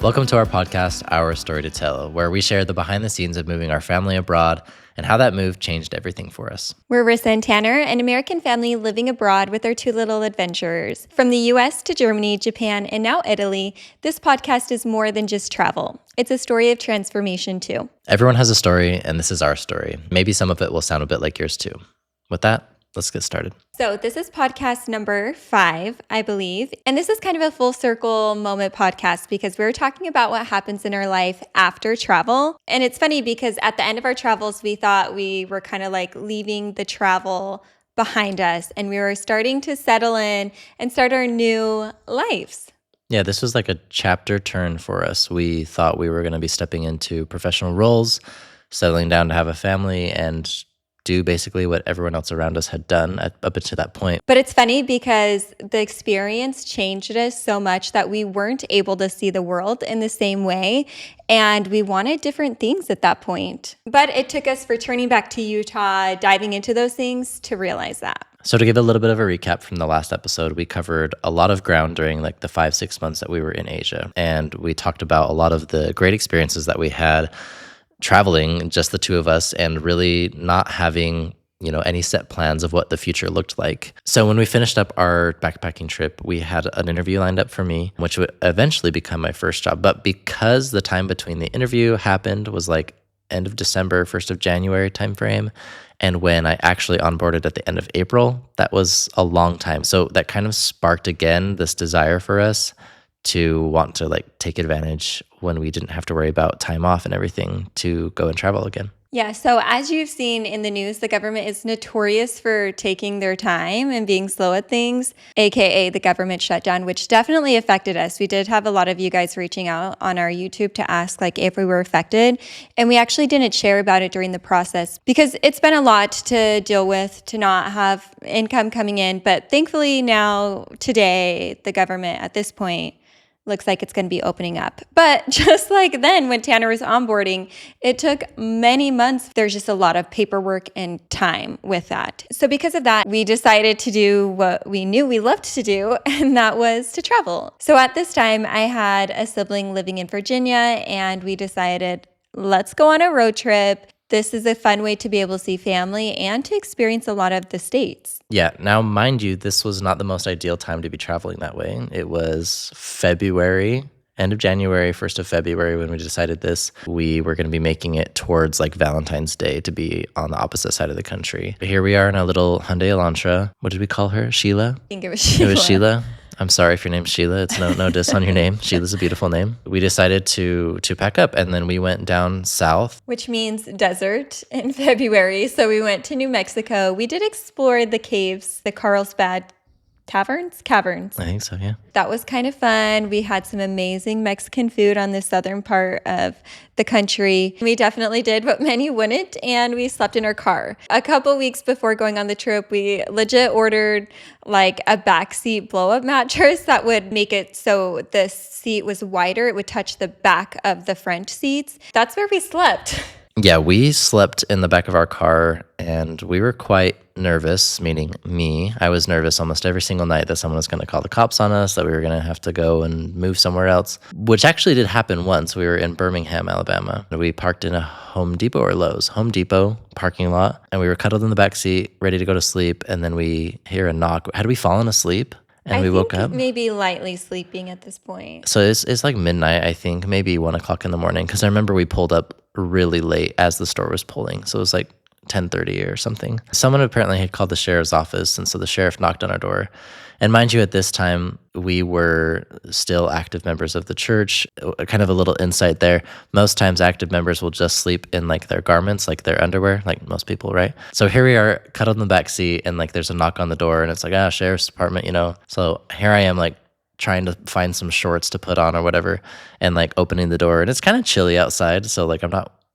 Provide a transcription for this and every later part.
Welcome to our podcast, Our Story to Tell, where we share the behind the scenes of moving our family abroad and how that move changed everything for us. We're Risa and Tanner, an American family living abroad with our two little adventurers. From the US to Germany, Japan, and now Italy, this podcast is more than just travel. It's a story of transformation too. Everyone has a story, and this is our story. Maybe some of it will sound a bit like yours too. With that, let's get started. So this is podcast number 5, I believe. And this is kind of a full circle moment podcast because we're talking about what happens in our life after travel. And it's funny because at the end of our travels, we thought we were kind of like leaving the travel behind us and we were starting to settle in and start our new lives. Yeah, this was like a chapter turn for us. We thought we were going to be stepping into professional roles, settling down to have a family, and do basically what everyone else around us had done up until that point. But it's funny because the experience changed us so much that we weren't able to see the world in the same way. And we wanted different things at that point. But it took us returning back to Utah, diving into those things to realize that. So to give a little bit of a recap from the last episode, we covered a lot of ground during like the 5-6 months that we were in Asia. And we talked about a lot of the great experiences that we had traveling, just the two of us, and really not having, any set plans of what the future looked like. So when we finished up our backpacking trip, we had an interview lined up for me, which would eventually become my first job. But because the time between the interview happened was like end of December, 1st of January timeframe, and when I actually onboarded at the end of April, that was a long time. So that kind of sparked again this desire for us to want to like take advantage when we didn't have to worry about time off and everything to go and travel again. Yeah, so as you've seen in the news, the government is notorious for taking their time and being slow at things, aka the government shutdown, which definitely affected us. We did have a lot of you guys reaching out on our YouTube to ask like if we were affected, and we actually didn't share about it during the process because it's been a lot to deal with to not have income coming in. But thankfully now, today, the government at this point looks like it's going to be opening up. But just like then when Tanner was onboarding, it took many months. There's just a lot of paperwork and time with that. So because of that, we decided to do what we knew we loved to do, and that was to travel. So at this time, I had a sibling living in Virginia, and we decided, let's go on a road trip. This is a fun way to be able to see family and to experience a lot of the States. Yeah. Now, mind you, this was not the most ideal time to be traveling that way. It was February, end of January, 1st of February when we decided this. We were going to be making it towards like Valentine's Day to be on the opposite side of the country. But here we are in our little Hyundai Elantra. What did we call her? Sheila? I think it was Sheila. It was Sheila. I'm sorry if your name's Sheila. It's no diss on your name. Sheila's a beautiful name. We decided to pack up, and then we went down south. Which means desert in February. So we went to New Mexico. We did explore the caves, the Carlsbad caverns. I think so, yeah. That was kind of fun. We had some amazing Mexican food on the southern part of the country. We definitely did what many wouldn't, and we slept in our car. A couple weeks before going on the trip, we legit ordered like a backseat blow-up mattress that would make it so the seat was wider. It would touch the back of the front seats. That's where we slept. Yeah, we slept in the back of our car, and we were quite nervous, meaning me. I was nervous almost every single night that someone was going to call the cops on us, that we were going to have to go and move somewhere else, which actually did happen once. We were in Birmingham, Alabama. We parked in a Home Depot or Lowe's, Home Depot parking lot, and we were cuddled in the back seat, ready to go to sleep, and then we hear a knock. Had we fallen asleep? And we woke up? Maybe lightly sleeping at this point. So it's like midnight, I think, maybe 1 o'clock in the morning, because I remember we pulled up really late as the store was pulling. So it was like 10:30 or something. Someone apparently had called the sheriff's office, and so the sheriff knocked on our door. And mind you, at this time, we were still active members of the church. Kind of a little insight there. Most times active members will just sleep in like their garments, like their underwear, like most people, right? So here we are, cuddled in the back seat, and like there's a knock on the door, and it's like, sheriff's department, So here I am like trying to find some shorts to put on or whatever, and like opening the door, and it's kind of chilly outside. So like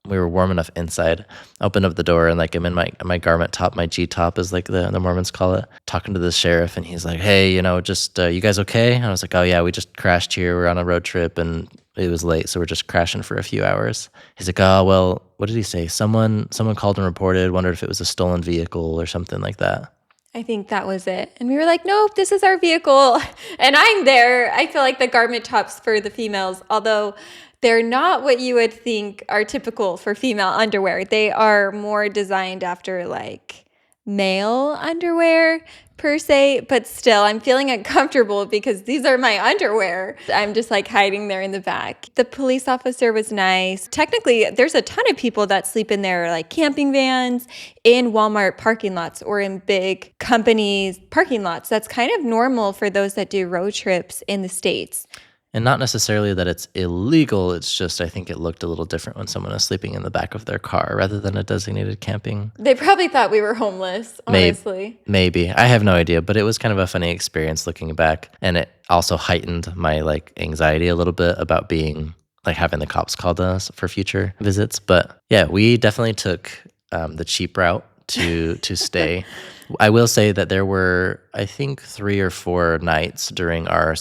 we were warm enough inside. Opened up the door, and like I'm in my garment top, my G top is like the Mormons call it, talking to the sheriff, and he's like, hey, just you guys okay? And I was like, oh yeah, we just crashed here. We're on a road trip and it was late, so we're just crashing for a few hours. He's like, oh well, what did he say? Someone called and reported, wondered if it was a stolen vehicle or something like that. I think that was it. And we were like, nope, this is our vehicle. And I'm there. I feel like the garment tops for the females, although they're not what you would think are typical for female underwear. They are more designed after like male underwear per se, but still I'm feeling uncomfortable because these are my underwear. I'm just like hiding there in the back. The police officer was nice. Technically, there's a ton of people that sleep in their like camping vans, in Walmart parking lots, or in big companies parking lots. That's kind of normal for those that do road trips in the States. And not necessarily that it's illegal, it's just I think it looked a little different when someone is sleeping in the back of their car rather than a designated camping. They probably thought we were homeless, honestly. Maybe. I have no idea, but it was kind of a funny experience looking back. And it also heightened my like anxiety a little bit about being like having the cops called us for future visits. But yeah, we definitely took the cheap route to stay. I will say that there were, I think, 3 or 4 nights during our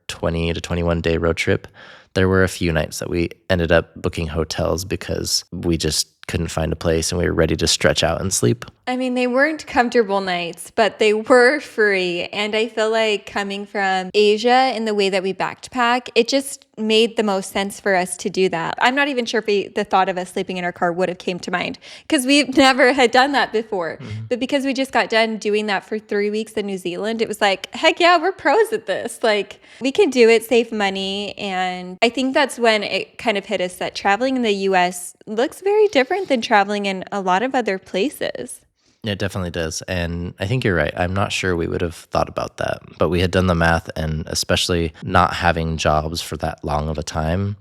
20 to 21 day road trip. There were a few nights that we ended up booking hotels because we just couldn't find a place and we were ready to stretch out and sleep. I mean, they weren't comfortable nights, but they were free. And I feel like coming from Asia in the way that we backpack, it just made the most sense for us to do that. I'm not even sure if the thought of us sleeping in our car would have came to mind because we've never had done that before. Mm-hmm. But because we just got done doing that for 3 weeks in New Zealand, it was like, heck yeah, we're pros at this. Like, we can do it, save money. And I think that's when it kind of hit us that traveling in the US looks very different than traveling in a lot of other places. It definitely does. And I think you're right. I'm not sure we would have thought about that, but we had done the math, and especially not having jobs for that long of a time,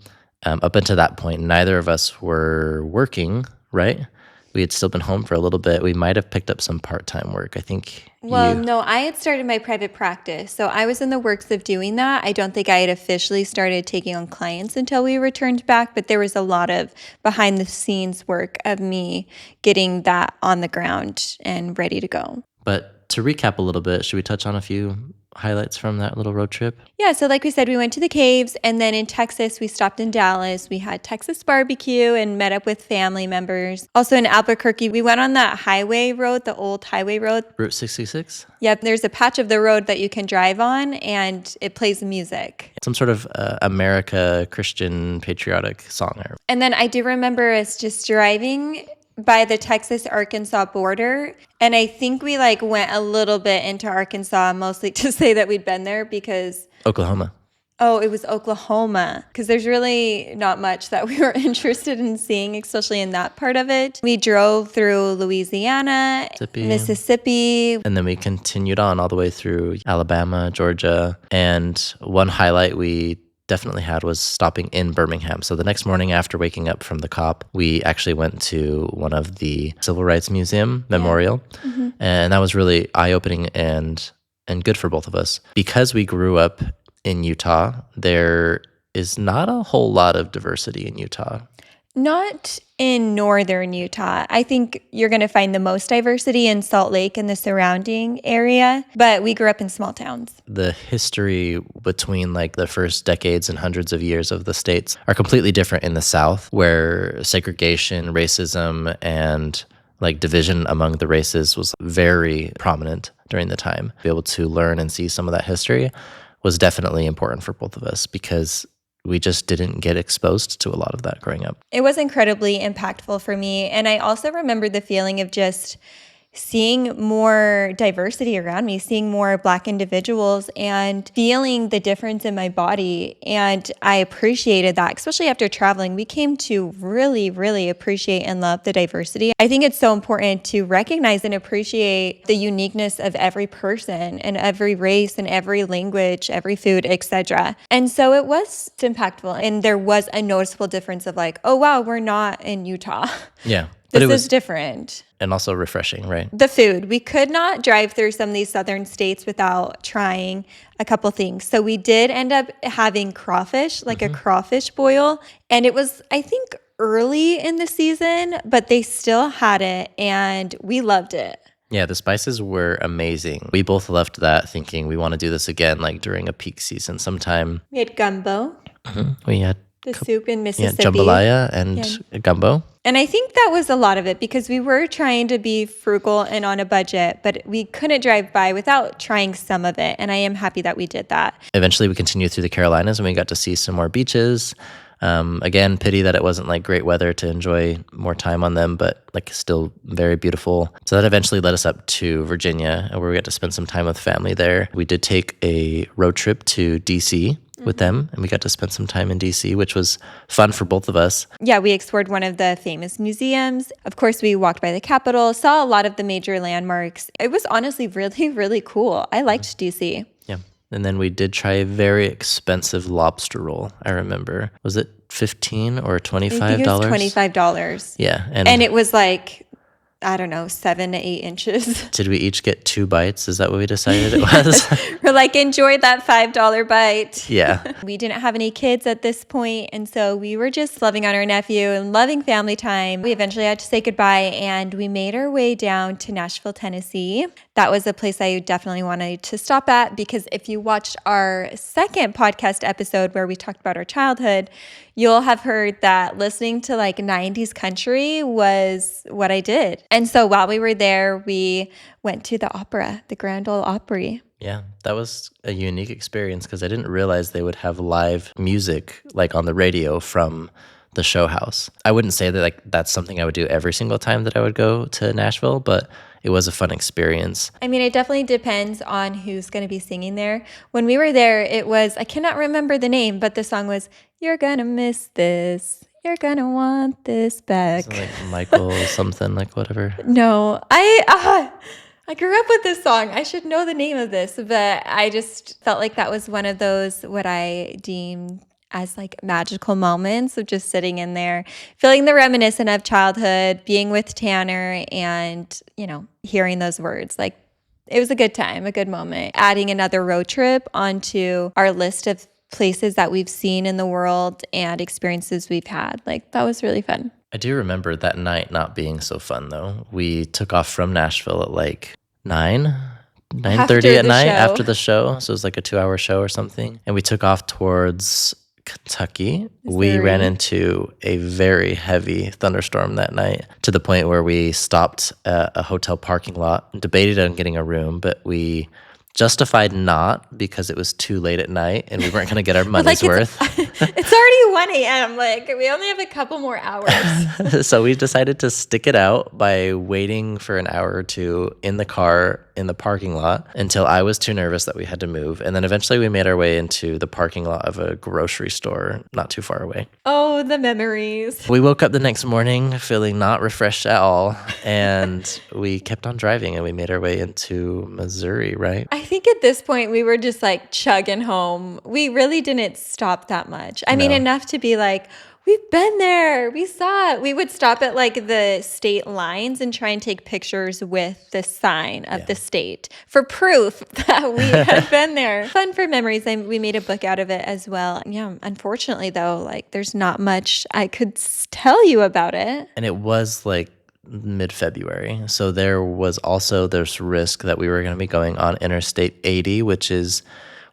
up until that point, neither of us were working, right? We had still been home for a little bit. We might have picked up some part-time work. I think no, I had started my private practice. So I was in the works of doing that. I don't think I had officially started taking on clients until we returned back, but there was a lot of behind the scenes work of me getting that on the ground and ready to go. But to recap a little bit, should we touch on a few highlights from that little road trip? Yeah, so like we said, we went to the caves, and then in Texas, we stopped in Dallas. We had Texas barbecue and met up with family members. Also in Albuquerque, we went on that highway road, the old highway road. Route 66? Yep, there's a patch of the road that you can drive on, and it plays music. Some sort of America Christian patriotic song. And then I do remember us just driving by the Texas-Arkansas border. And I think we like went a little bit into Arkansas, mostly to say that we'd been there because... Oklahoma. Oh, it was Oklahoma. Because there's really not much that we were interested in seeing, especially in that part of it. We drove through Louisiana, Mississippi. And then we continued on all the way through Alabama, Georgia. And one highlight we definitely had was stopping in Birmingham. So the next morning after waking up from the cop, we actually went to one of the Civil Rights Museum memorial. Mm-hmm. And that was really eye-opening and good for both of us. Because we grew up in Utah, there is not a whole lot of diversity in Utah. Not in northern Utah. I think you're going to find the most diversity in Salt Lake and the surrounding area, but we grew up in small towns. The history between like the first decades and hundreds of years of the states are completely different in the South, where segregation, racism, and like division among the races was very prominent during the time. To be able to learn and see some of that history was definitely important for both of us because we just didn't get exposed to a lot of that growing up. It was incredibly impactful for me. And I also remember the feeling of just seeing more diversity around me, seeing more Black individuals and feeling the difference in my body. And I appreciated that, especially after traveling. We came to really, really appreciate and love the diversity. I think it's so important to recognize and appreciate the uniqueness of every person and every race and every language, every food, etc. And so it was impactful. And there was a noticeable difference of like, oh, wow, we're not in Utah. Yeah. This is different. And also refreshing, right? The food. We could not drive through some of these southern states without trying a couple things. So we did end up having crawfish, like a crawfish boil. And it was, I think, early in the season, but they still had it and we loved it. Yeah, the spices were amazing. We both left that thinking we want to do this again, like during a peak season sometime. We had gumbo. We had The soup in Yeah, Mississippi. jambalaya and gumbo. And I think that was a lot of it because we were trying to be frugal and on a budget, but we couldn't drive by without trying some of it. And I am happy that we did that. Eventually, we continued through the Carolinas and we got to see some more beaches. Again, pity that it wasn't like great weather to enjoy more time on them, but like still very beautiful. So that eventually led us up to Virginia, where we got to spend some time with family there. We did take a road trip to DC with them, and we got to spend some time in DC, which was fun for both of us. Yeah, we explored one of the famous museums. Of course, we walked by the Capitol, saw a lot of the major landmarks. It was honestly really, really cool. I liked DC. Yeah. And then we did try a very expensive lobster roll, I remember. Was it $15 or $25? I think it was $25. Yeah. And it was like, I don't know, 7 to 8 inches. Did we each get 2 bites? Is that what we decided it was? We're like, enjoy that $5 bite. Yeah. We didn't have any kids at this point, and so we were just loving on our nephew and loving family time. We eventually had to say goodbye, and we made our way down to Nashville, Tennessee. That was a place I definitely wanted to stop at because if you watched our second podcast episode where we talked about our childhood, you'll have heard that listening to like 90s country was what I did. And so while we were there, we went to the opera, the Grand Ole Opry. Yeah, that was a unique experience because I didn't realize they would have live music like on the radio from the show house. I wouldn't say that like that's something I would do every single time that I would go to Nashville, but it was a fun experience. I mean, it definitely depends on who's going to be singing there. When we were there, it was, I cannot remember the name, but the song was, "You're gonna miss this. You're gonna want this back." Like Michael something, like whatever. No, I grew up with this song. I should know the name of this, but I just felt like that was one of those what I deemed as like magical moments of just sitting in there, feeling the reminiscent of childhood, being with Tanner and, you know, hearing those words. Like it was a good time, a good moment. Adding another road trip onto our list of places that we've seen in the world and experiences we've had. Like that was really fun. I do remember that night not being so fun though. We took off from Nashville at like 9:30 at night after the show. So it was like a 2-hour show or something. And we took off towards Kentucky. We ran into a very heavy thunderstorm that night to the point where we stopped at a hotel parking lot, debated on getting a room, but we justified not because it was too late at night and we weren't going to get our money's worth. It's already 1 a.m. Like we only have a couple more hours. So we decided to stick it out by waiting for an hour or two in the car in the parking lot until I was too nervous that we had to move. And then eventually we made our way into the parking lot of a grocery store not too far away. Oh, the memories. We woke up the next morning feeling not refreshed at all. And we kept on driving and we made our way into Missouri, right? I think at this point we were just like chugging home. We really didn't stop that much. I mean, enough to be like, we've been there. We saw it. We would stop at like the state lines and try and take pictures with the sign of the state for proof that we had been there. Fun for memories. And we made a book out of it as well. Yeah. Unfortunately, though, like there's not much I could tell you about it. And it was like mid-February. So there was also this risk that we were going to be going on Interstate 80, which is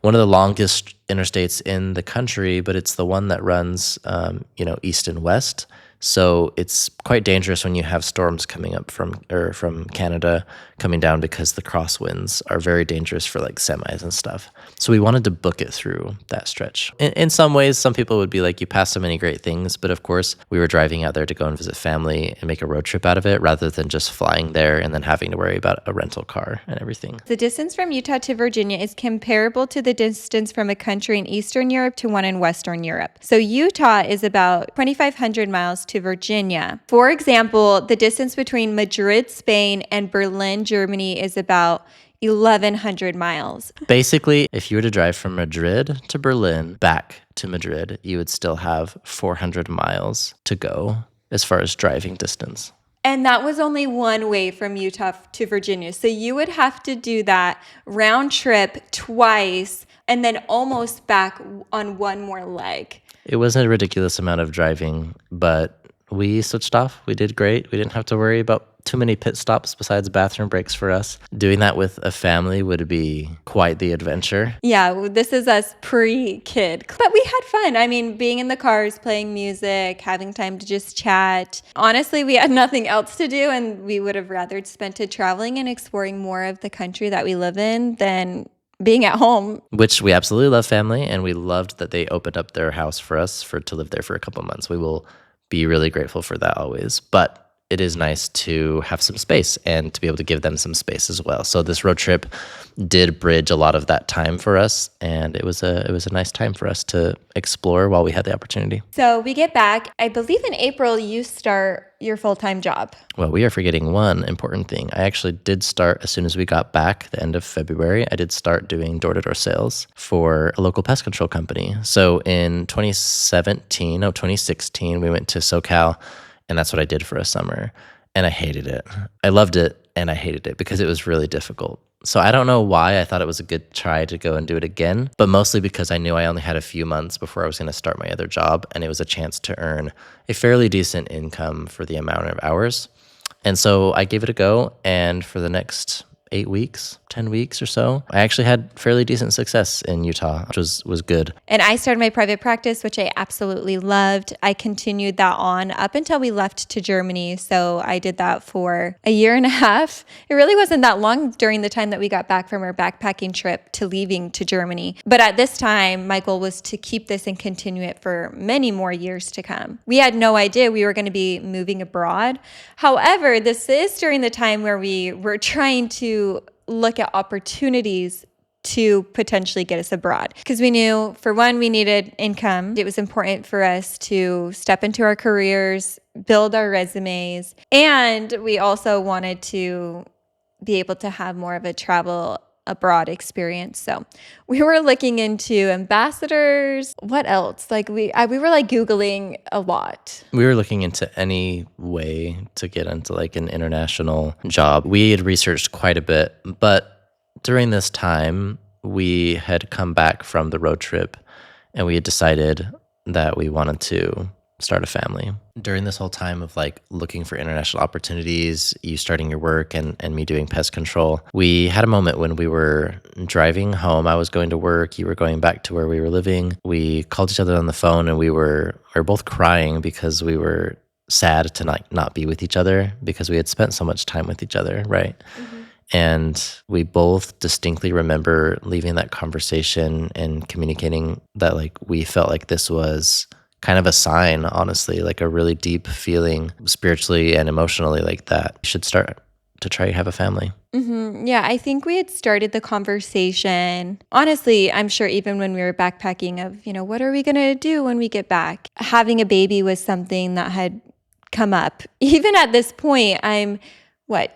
one of the longest interstates in the country, but it's the one that runs, east and west. So it's quite dangerous when you have storms coming up from Canada coming down because the crosswinds are very dangerous for like semis and stuff. So we wanted to book it through that stretch. In some ways, some people would be like, you passed so many great things. But of course, we were driving out there to go and visit family and make a road trip out of it rather than just flying there and then having to worry about a rental car and everything. The distance from Utah to Virginia is comparable to the distance from a country in Eastern Europe to one in Western Europe. So Utah is about 2,500 miles to Virginia. For example, the distance between Madrid, Spain, and Berlin, Germany is about 1,100 miles. Basically, if you were to drive from Madrid to Berlin back to Madrid, you would still have 400 miles to go as far as driving distance. And that was only one way from Utah to Virginia. So you would have to do that round trip twice and then almost back on one more leg. It was a ridiculous amount of driving, but we switched off. We did great. We didn't have to worry about too many pit stops besides bathroom breaks for us. Doing that with a family would be quite the adventure. Yeah, this is us pre-kid. But we had fun. I mean, being in the cars, playing music, having time to just chat. Honestly, we had nothing else to do, and we would have rather spent it traveling and exploring more of the country that we live in than being at home. Which we absolutely love family, and we loved that they opened up their house for us to live there for a couple of months. We will be really grateful for that always. But it is nice to have some space and to be able to give them some space as well. So this road trip did bridge a lot of that time for us, and it was a nice time for us to explore while we had the opportunity. So we get back. I believe in April you start your full-time job. Well, we are forgetting one important thing. I actually did start as soon as we got back, the end of February. I did start doing door-to-door sales for a local pest control company. So in 2016, we went to SoCal, and that's what I did for a summer. And I hated it. I loved it, and I hated it because it was really difficult. So I don't know why I thought it was a good try to go and do it again, but mostly because I knew I only had a few months before I was going to start my other job, and it was a chance to earn a fairly decent income for the amount of hours. And so I gave it a go, and for the next 10 weeks or so, I actually had fairly decent success in Utah, which was good. And I started my private practice, which I absolutely loved. I continued that on up until we left to Germany. So I did that for a year and a half. It really wasn't that long during the time that we got back from our backpacking trip to leaving to Germany. But at this time, my goal was to keep this and continue it for many more years to come. We had no idea we were going to be moving abroad. However, this is during the time where we were trying to look at opportunities to potentially get us abroad. Because we knew, for one, we needed income. It was important for us to step into our careers, build our resumes, and we also wanted to be able to have more of a travel abroad experience. So we were looking into ambassadors. What else? Like we were like Googling a lot. We were looking into any way to get into like an international job. We had researched quite a bit, but during this time, we had come back from the road trip and we had decided that we wanted to start a family. During this whole time of like looking for international opportunities, you starting your work and me doing pest control, we had a moment when we were driving home. I was going to work, you were going back to where we were living. We called each other on the phone and we were both crying because we were sad to not be with each other because we had spent so much time with each other, right? Mm-hmm. And we both distinctly remember leaving that conversation and communicating that like we felt like this was kind of a sign, honestly, like a really deep feeling spiritually and emotionally like that. You should start to try to have a family. Mm-hmm. Yeah, I think we had started the conversation. Honestly, I'm sure even when we were backpacking of, what are we going to do when we get back? Having a baby was something that had come up. Even at this point, I'm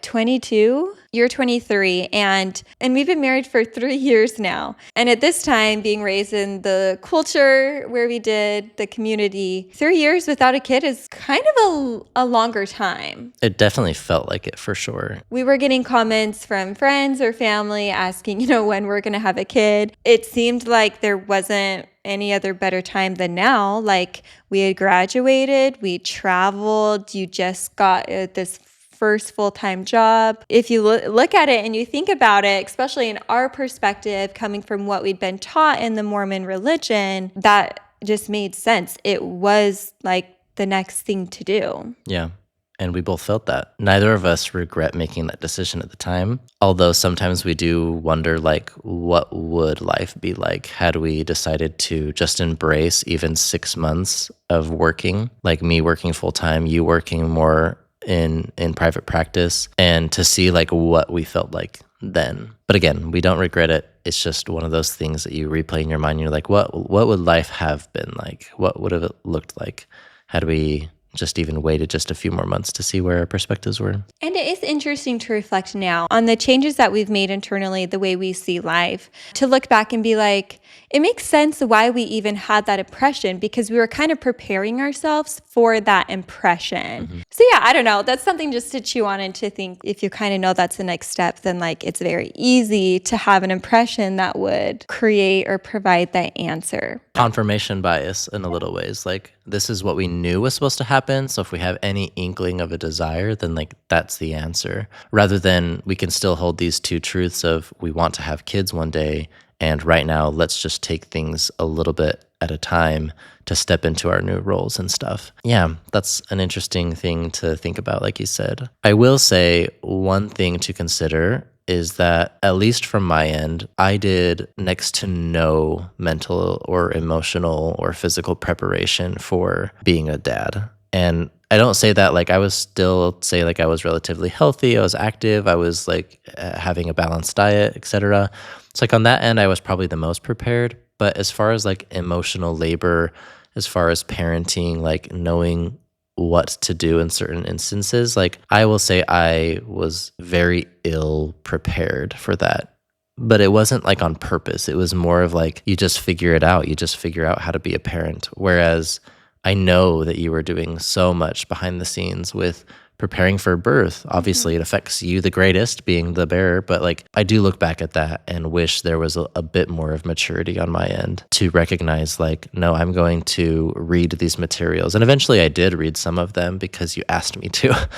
22? You're 23, and we've been married for 3 years now. And at this time, being raised in the culture where we did, the community, 3 years without a kid is kind of a longer time. It definitely felt like it for sure. We were getting comments from friends or family asking, when we're going to have a kid. It seemed like there wasn't any other better time than now. Like we had graduated, we traveled, you just got this first full-time job. If you look at it and you think about it, especially in our perspective, coming from what we'd been taught in the Mormon religion, that just made sense. It was like the next thing to do. Yeah. And we both felt that. Neither of us regret making that decision at the time. Although sometimes we do wonder, like, what would life be like had we decided to just embrace even 6 months of working, like me working full-time, you working more in private practice, and to see like what we felt like then. But again, we don't regret it. It's just one of those things that you replay in your mind. You're like, what would life have been like? What would have it looked like had we just even waited just a few more months to see where our perspectives were? And it is interesting to reflect now on the changes that we've made internally, the way we see life, to look back and be like, it makes sense why we even had that impression, because we were kind of preparing ourselves for that impression. Mm-hmm. So yeah, I don't know. That's something just to chew on and to think, if you kind of know that's the next step, then like it's very easy to have an impression that would create or provide that answer. Confirmation bias in a little ways. Like this is what we knew was supposed to happen, happen. So if we have any inkling of a desire, then like that's the answer. Rather than we can still hold these two truths of we want to have kids one day, and right now let's just take things a little bit at a time to step into our new roles and stuff. Yeah, that's an interesting thing to think about, like you said. I will say one thing to consider is that, at least from my end, I did next to no mental or emotional or physical preparation for being a dad. And I don't say that like I was still say like I was relatively healthy, I was active, I was like having a balanced diet, etc. It's like on that end, I was probably the most prepared. But as far as like emotional labor, as far as parenting, like knowing what to do in certain instances, like I will say I was very ill prepared for that. But it wasn't like on purpose. It was more of like you just figure it out. You just figure out how to be a parent. Whereas I know that you were doing so much behind the scenes with preparing for birth. Obviously, it affects you the greatest, being the bearer, but like I do look back at that and wish there was a bit more of maturity on my end to recognize like, no, I'm going to read these materials. And eventually I did read some of them because you asked me to.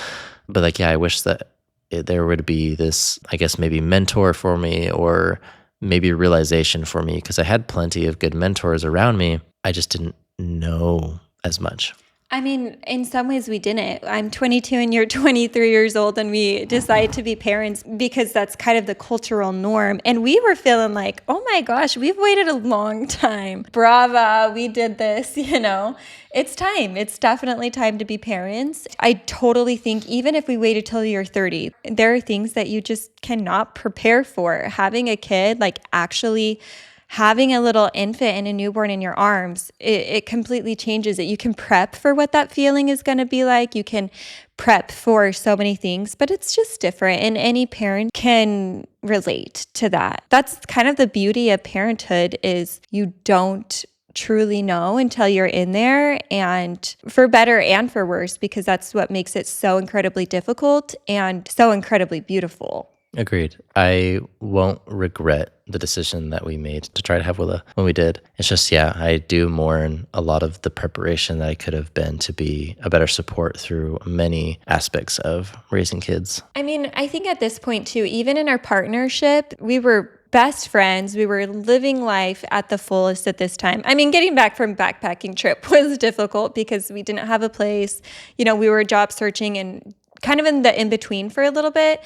But like, yeah, I wish that there would be this, I guess, maybe mentor for me or maybe realization for me, because I had plenty of good mentors around me. I just didn't know as much. I mean, in some ways we didn't. I'm 22 and you're 23 years old, and we decide to be parents because that's kind of the cultural norm. And we were feeling like, oh my gosh, we've waited a long time. Brava, we did this, you know. It's time. It's definitely time to be parents. I totally think even if we waited till you're 30, there are things that you just cannot prepare for. Having a kid, like actually having a little infant and a newborn in your arms, it completely changes it. You can prep for what that feeling is going to be like. You can prep for so many things, but it's just different. And any parent can relate to that. That's kind of the beauty of parenthood, is you don't truly know until you're in there, and for better and for worse, because that's what makes it so incredibly difficult and so incredibly beautiful. Agreed. I won't regret the decision that we made to try to have Willa when we did. It's just, yeah, I do mourn a lot of the preparation that I could have been to be a better support through many aspects of raising kids. I mean, I think at this point too, even in our partnership, we were best friends. We were living life at the fullest at this time. I mean, getting back from backpacking trip was difficult because we didn't have a place. You know, we were job searching and kind of in the in-between for a little bit.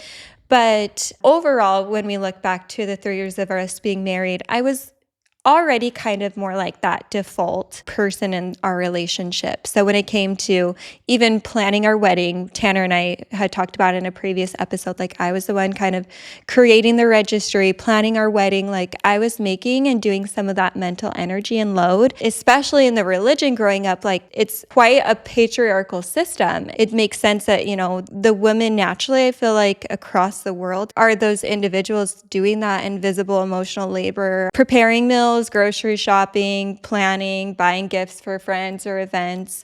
But overall, when we look back to the 3 years of us being married, I was already kind of more like that default person in our relationship. So when it came to even planning our wedding, Tanner and I had talked about in a previous episode, like I was the one kind of creating the registry, planning our wedding. Like I was making and doing some of that mental energy and load, especially in the religion growing up. Like it's quite a patriarchal system. It makes sense that, you know, the women naturally, I feel like across the world, are those individuals doing that invisible emotional labor, preparing meals, grocery shopping, planning, buying gifts for friends or events.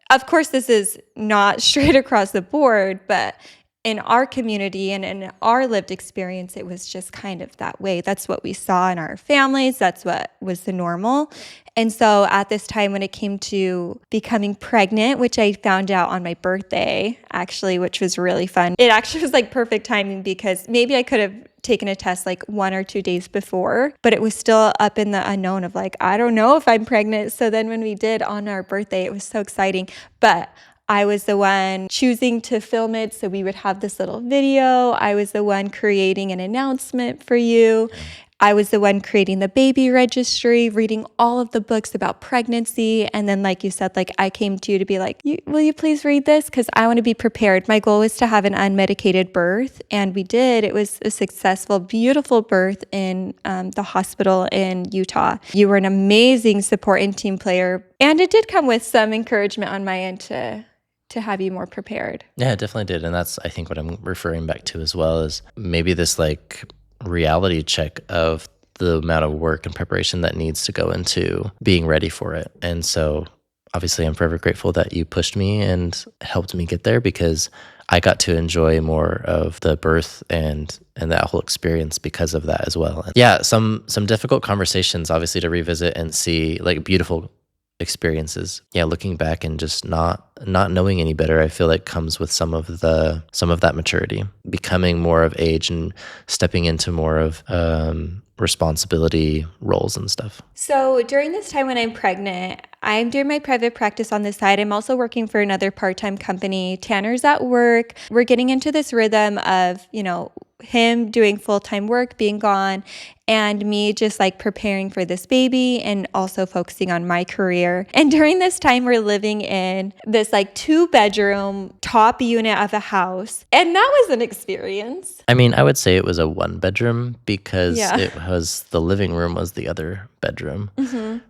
Of course, this is not straight across the board, but in our community and in our lived experience, it was just kind of that way. That's what we saw in our families. That's what was the normal. And so at this time, when it came to becoming pregnant, which I found out on my birthday, actually, which was really fun. It actually was like perfect timing because maybe I could have taken a test like 1 or 2 days before, but it was still up in the unknown of like, I don't know if I'm pregnant. So then when we did on our birthday, it was so exciting. But I was the one choosing to film it, so we would have this little video. I was the one creating an announcement for you. I was the one creating the baby registry, reading all of the books about pregnancy. And then, like you said, like I came to you to be like, will you please read this? Because I want to be prepared. My goal was to have an unmedicated birth. And we did. It was a successful, beautiful birth in the hospital in Utah. You were an amazing support and team player. And it did come with some encouragement on my end to have you more prepared. Yeah, it definitely did. And that's, I think, what I'm referring back to as well, is maybe this like reality check of the amount of work and preparation that needs to go into being ready for it. And so obviously I'm forever grateful that you pushed me and helped me get there, because I got to enjoy more of the birth and that whole experience because of that as well. And yeah, some difficult conversations obviously to revisit and see, like beautiful experiences. Yeah, looking back and just not knowing any better, I feel like comes with some of that maturity, becoming more of age and stepping into more of responsibility roles and stuff. So during this time when I'm pregnant, I'm doing my private practice on the side. I'm also working for another part-time company. Tanner's at work. We're getting into this rhythm of, him doing full-time work, being gone, and me just like preparing for this baby and also focusing on my career. And during this time, we're living in this like 2-bedroom top unit of a house. And that was an experience. I mean, I would say it was a 1-bedroom because Yeah. it was the living room was the other bedroom.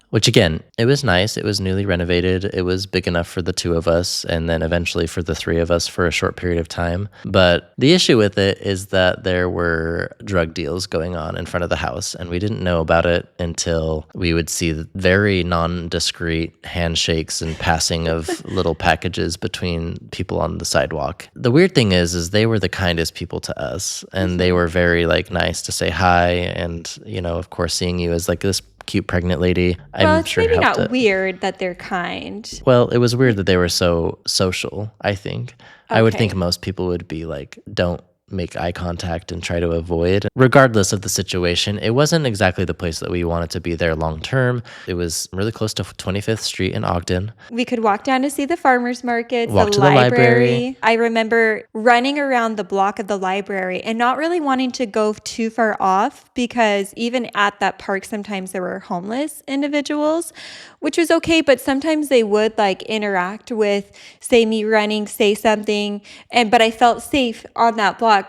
Which again, it was nice. It was newly renovated. It was big enough for the 2 of us and then eventually for the 3 of us for a short period of time. But the issue with it is that there were drug deals going on in front of the house and we didn't know about it until we would see very non-discreet handshakes and passing of little packages between people on the sidewalk. The weird thing is they were the kindest people to us and they were very like nice to say hi and, of course, seeing you as like this cute pregnant lady, Well, I'm it's sure maybe helped not it. weird that they're kind. Well, it was weird that they were so social, I think. I would Okay. think most people would be like, don't make eye contact and try to avoid. Regardless of the situation, it wasn't exactly the place that we wanted to be there long term. It was really close to 25th Street in Ogden. We could walk down to see the farmers markets, Walk the to the library. I remember running around the block of the library and not really wanting to go too far off because even at that park, sometimes there were homeless individuals, which was okay. But sometimes they would like interact with, say, me running, say something. But I felt safe on that block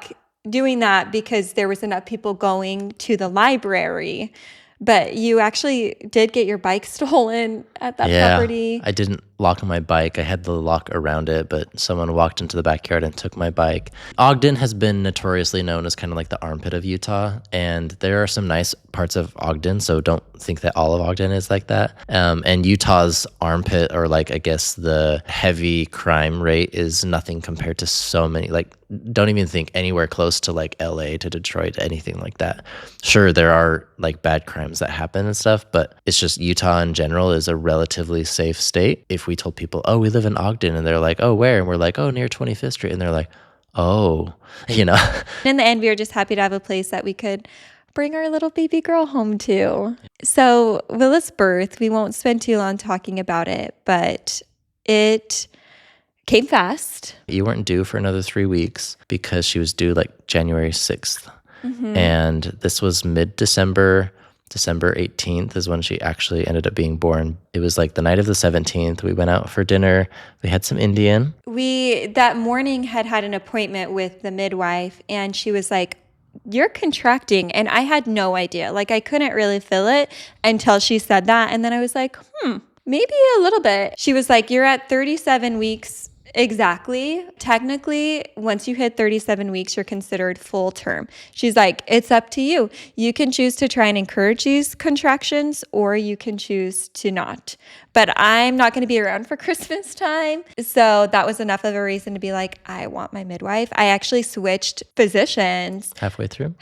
doing that because there was enough people going to the library. But you actually did get your bike stolen at that property. I didn't lock my bike. I had the lock around it, but someone walked into the backyard and took my bike. Ogden has been notoriously known as kind of like the armpit of Utah, and there are some nice parts of Ogden, so don't think that all of Ogden is like that. And Utah's armpit, or like I guess the heavy crime rate, is nothing compared to so many, like don't even think anywhere close to like LA to Detroit, anything like that. Sure, there are like bad crimes that happen and stuff, but it's just Utah in general is a relatively safe state. If we told people, oh, we live in Ogden, and they're like, oh, where? And we're like, oh, near 25th Street. And they're like, oh, In the end, we were just happy to have a place that we could bring our little baby girl home to. So Willa's birth, we won't spend too long talking about it, but it came fast. You weren't due for another 3 weeks because she was due like January 6th. And this was mid-December. December 18th is when she actually ended up being born. It was like the night of the 17th. We went out for dinner. We had some Indian. We, that morning, had an appointment with the midwife, and she was like, you're contracting. And I had no idea. Like, I couldn't really feel it until she said that. And then I was like, maybe a little bit. She was like, you're at 37 weeks. Exactly. Technically, once you hit 37 weeks, you're considered full term. She's like, it's up to you. You can choose to try and encourage these contractions, or you can choose to not. But I'm not going to be around for Christmas time. So that was enough of a reason to be like, I want my midwife. I actually switched physicians Halfway through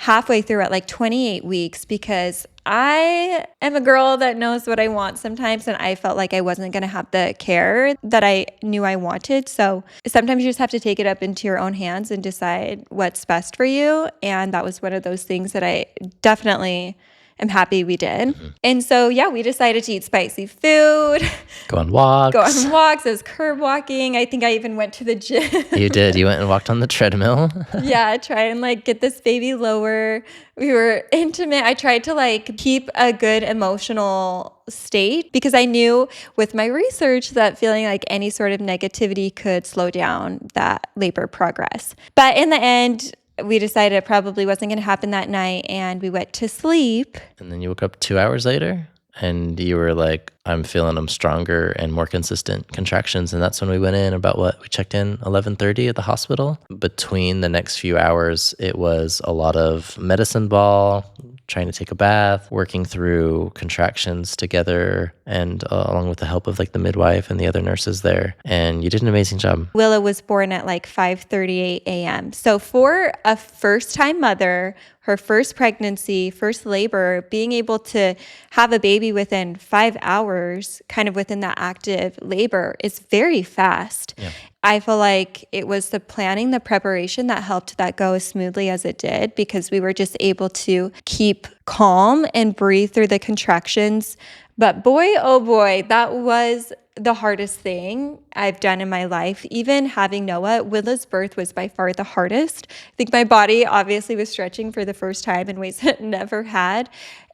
at like 28 weeks because I am a girl that knows what I want sometimes, and I felt like I wasn't going to have the care that I knew I wanted. So sometimes you just have to take it up into your own hands and decide what's best for you. And that was one of those things that I definitely am happy we did. And so, yeah, we decided to eat spicy food, go on walks. go on walks. I was curb walking. I think I even went to the gym. You did. You went and walked on the treadmill. Yeah, try and like get this baby lower. We were intimate. I tried to like keep a good emotional state because I knew with my research that feeling like any sort of negativity could slow down that labor progress. But in the end, we decided it probably wasn't going to happen that night, and we went to sleep. And then you woke up 2 hours later and you were like, I'm feeling them stronger and more consistent contractions. And that's when we went in about we checked in 11:30 at the hospital. Between the next few hours, it was a lot of medicine ball, trying to take a bath, working through contractions together, and along with the help of like the midwife and the other nurses there. And you did an amazing job. Willa was born at like 5:38 a.m. So for a first-time mother, her first pregnancy, first labor, being able to have a baby within 5 hours, kind of within that active labor, is very fast. Yeah. I feel like it was the planning, the preparation that helped that go as smoothly as it did, because we were just able to keep calm and breathe through the contractions. But boy, oh boy, that was the hardest thing I've done in my life. Even having Noah, Willa's birth was by far the hardest. I think my body obviously was stretching for the first time in ways it never had.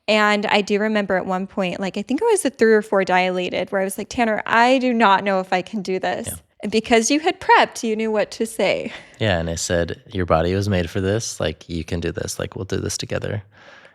And I do remember at one point, like I think I was a 3 or 4 dilated, where I was like, Tanner, I do not know if I can do this. Yeah. And because you had prepped, you knew what to say. Yeah, and I said, your body was made for this. Like, you can do this. Like, we'll do this together.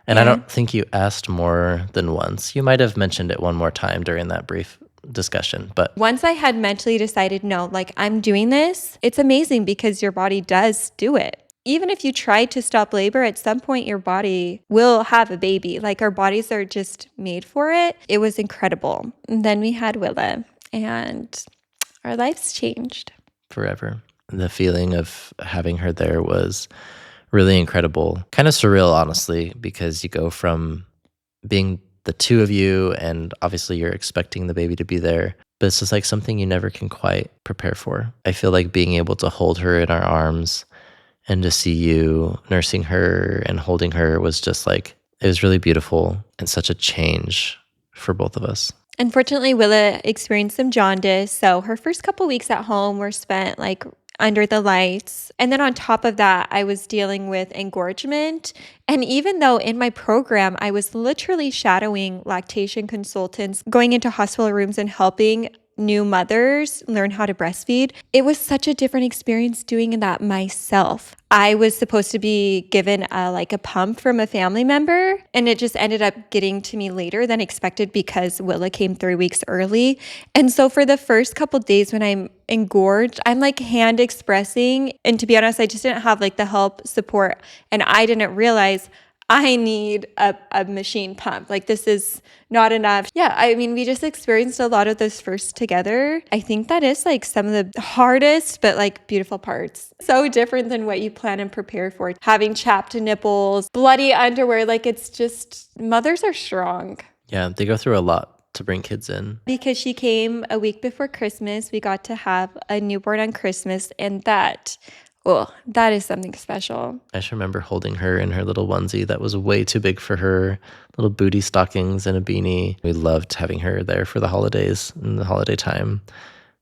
And Yeah. I don't think you asked more than once. You might have mentioned it one more time during that brief discussion, but Once I had mentally decided, no, like I'm doing this, it's amazing because your body does do it. Even if you try to stop labor, at some point your body will have a baby. Like our bodies are just made for it. It was incredible. And then we had Willa, and our lives changed. forever. The feeling of having her there was really incredible. Kind of surreal, honestly, because you go from being the two of you, and obviously you're expecting the baby to be there, but it's just like something you never can quite prepare for. I feel like being able to hold her in our arms and to see you nursing her and holding her was just like, it was really beautiful and such a change for both of us. Unfortunately, Willa experienced some jaundice, so her first couple weeks at home were spent like under the lights. And then on top of that, I was dealing with engorgement. And even though in my program, I was literally shadowing lactation consultants, going into hospital rooms and helping new mothers learn how to breastfeed, it was such a different experience doing that myself. I was supposed to be given a pump from a family member, and it just ended up getting to me later than expected because Willa came 3 weeks early. And so for the first couple days when I'm engorged, I'm like hand expressing. And to be honest, I just didn't have like the help support, and I didn't realize I need a machine pump. Like this is not enough. Yeah, I mean, we just experienced a lot of those first together. I think that is like some of the hardest, but like beautiful parts. So different than what you plan and prepare for. Having chapped nipples, bloody underwear, like it's just, mothers are strong. Yeah, they go through a lot to bring kids in. Because she came a week before Christmas, we got to have a newborn on Christmas, and that is something special. I just remember holding her in her little onesie that was way too big for her, little booty stockings and a beanie. We loved having her there for the holidays and the holiday time.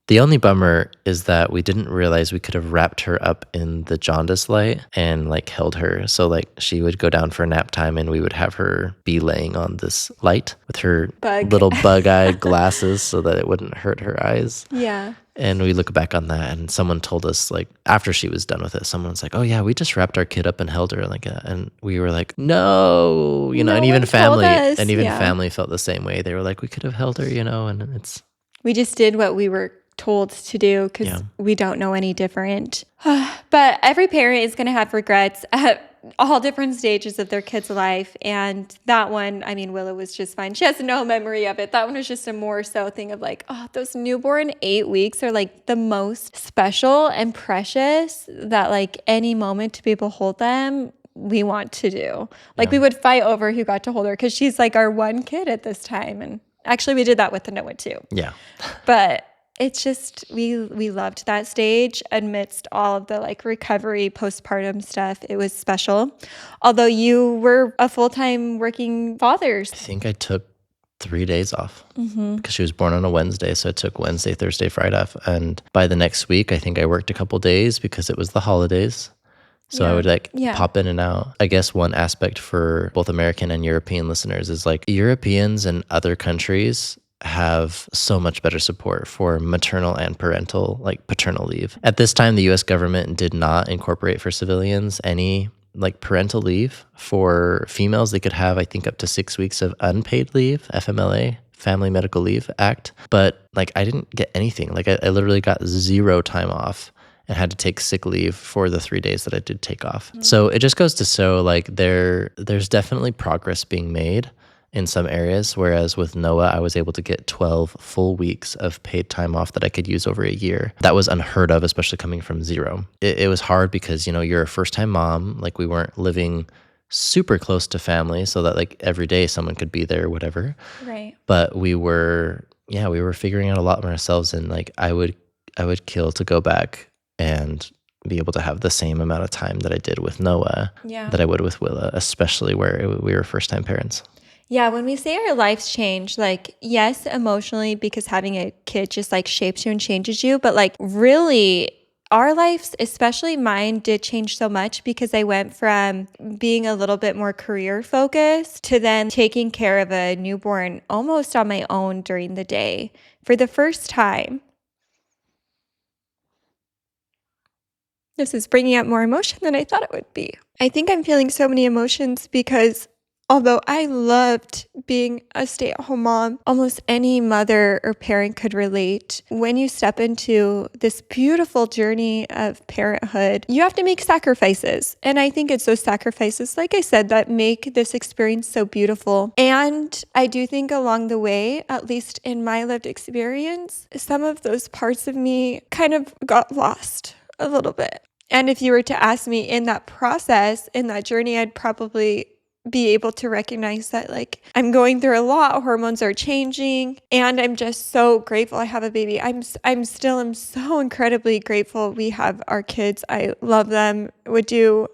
The only bummer is that we didn't realize we could have wrapped her up in the jaundice light and like held her. So like she would go down for nap time and we would have her be laying on this light with her little bug-eyed glasses so that it wouldn't hurt her eyes. Yeah. And we look back on that, and someone told us, like, after she was done with it, someone's like, oh yeah, we just wrapped our kid up and held her like that. And we were like, no, No and even one told us. family felt the same way. They were like, we could have held her, and We just did what we were told to do because we don't know any different. But every parent is going to have regrets at all different stages of their kid's life. And that one, I mean, Willa was just fine. She has no memory of it. That one was just a more so thing of like, those newborn 8 weeks are like the most special and precious that like any moment to be able to hold them, we want to do. Like we would fight over who got to hold her because she's like our one kid at this time. And actually we did that with the Noah too. Yeah. But it's just, we loved that stage amidst all of the like recovery, postpartum stuff. It was special. Although you were a full-time working father. I think I took 3 days off because she was born on a Wednesday. So I took Wednesday, Thursday, Friday off. And by the next week, I think I worked a couple days because it was the holidays. So I would pop in and out. I guess one aspect for both American and European listeners is like Europeans and other countries have so much better support for maternal and paternal leave. At this time, the US government did not incorporate for civilians any like parental leave. For females, they could have, I think, up to 6 weeks of unpaid leave, FMLA, Family Medical Leave Act. But like I didn't get anything. Like I literally got 0 time off. and had to take sick leave for the 3 days that I did take off. So it just goes to show like there's definitely progress being made in some areas, whereas with Noah, I was able to get 12 full weeks of paid time off that I could use over a year. That was unheard of, especially coming from zero. It was hard because, you're a first-time mom. Like, we weren't living super close to family so that like every day someone could be there or whatever. Right. But we were figuring out a lot more ourselves, and like I would kill to go back and be able to have the same amount of time that I did with Noah that I would with Willa, especially where we were first-time parents. Yeah, when we say our lives change, like, yes, emotionally, because having a kid just like shapes you and changes you, but like really our lives, especially mine, did change so much because I went from being a little bit more career focused to then taking care of a newborn almost on my own during the day for the first time. This is bringing up more emotion than I thought it would be. I think I'm feeling so many emotions because although I loved being a stay-at-home mom, almost any mother or parent could relate. When you step into this beautiful journey of parenthood, you have to make sacrifices. And I think it's those sacrifices, like I said, that make this experience so beautiful. And I do think along the way, at least in my lived experience, some of those parts of me kind of got lost a little bit. And if you were to ask me in that process, in that journey, I'd probably be able to recognize that like I'm going through a lot, hormones are changing, and I'm just so grateful I have a baby. I'm so incredibly grateful we have our kids. I love them, would do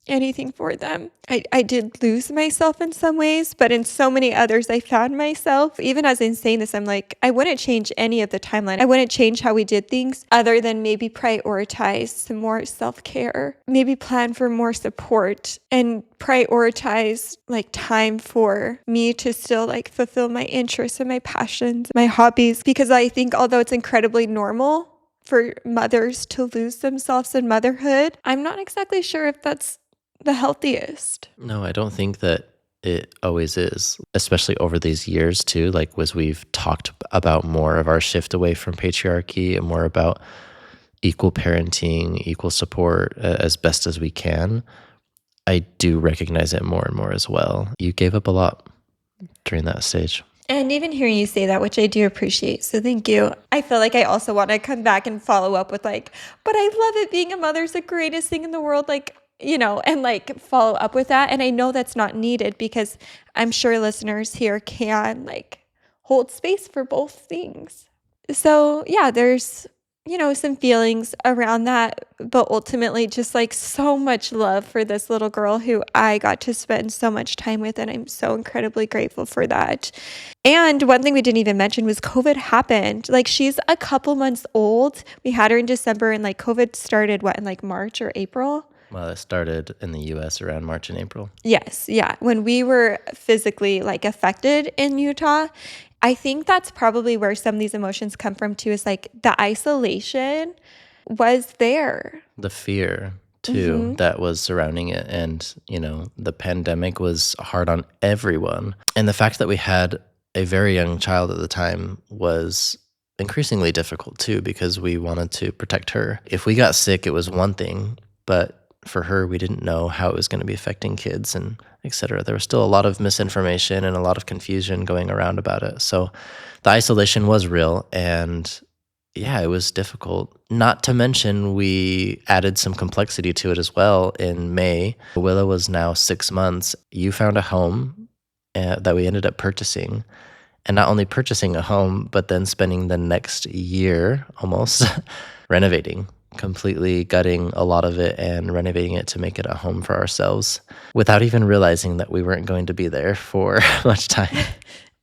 anything for them. I did lose myself in some ways, but in so many others, I found myself. Even as I'm saying this, I'm like, I wouldn't change any of the timeline. I wouldn't change how we did things other than maybe prioritize some more self-care, maybe plan for more support and prioritize like time for me to still like fulfill my interests and my passions, my hobbies, because I think although it's incredibly normal for mothers to lose themselves in motherhood, I'm not exactly sure if that's the healthiest. No, I don't think that it always is, especially over these years too. Like, as we've talked about more of our shift away from patriarchy and more about equal parenting, equal support as best as we can, I do recognize it more and more as well. You gave up a lot during that stage. And even hearing you say that, which I do appreciate, so thank you. I feel like I also want to come back and follow up with like, but I love it, being a mother's the greatest thing in the world, like, and like follow up with that. And I know that's not needed because I'm sure listeners here can like hold space for both things. So yeah, there's, some feelings around that, but ultimately just like so much love for this little girl who I got to spend so much time with. And I'm so incredibly grateful for that. And one thing we didn't even mention was COVID happened. Like, she's a couple months old. We had her in December, and like COVID started in like March or April? Well, it started in the US around March and April. Yes, yeah. When we were physically like affected in Utah, I think that's probably where some of these emotions come from too, is like the isolation was there. The fear too that was surrounding it, and the pandemic was hard on everyone. And the fact that we had a very young child at the time was increasingly difficult too, because we wanted to protect her. If we got sick, it was one thing, but for her, we didn't know how it was going to be affecting kids and etc. There was still a lot of misinformation and a lot of confusion going around about it. So the isolation was real, and yeah, it was difficult. Not to mention, we added some complexity to it as well in May. Willa was now 6 months. You found a home that we ended up purchasing. And not only purchasing a home, but then spending the next year almost renovating, completely gutting a lot of it and renovating it to make it a home for ourselves without even realizing that we weren't going to be there for much time.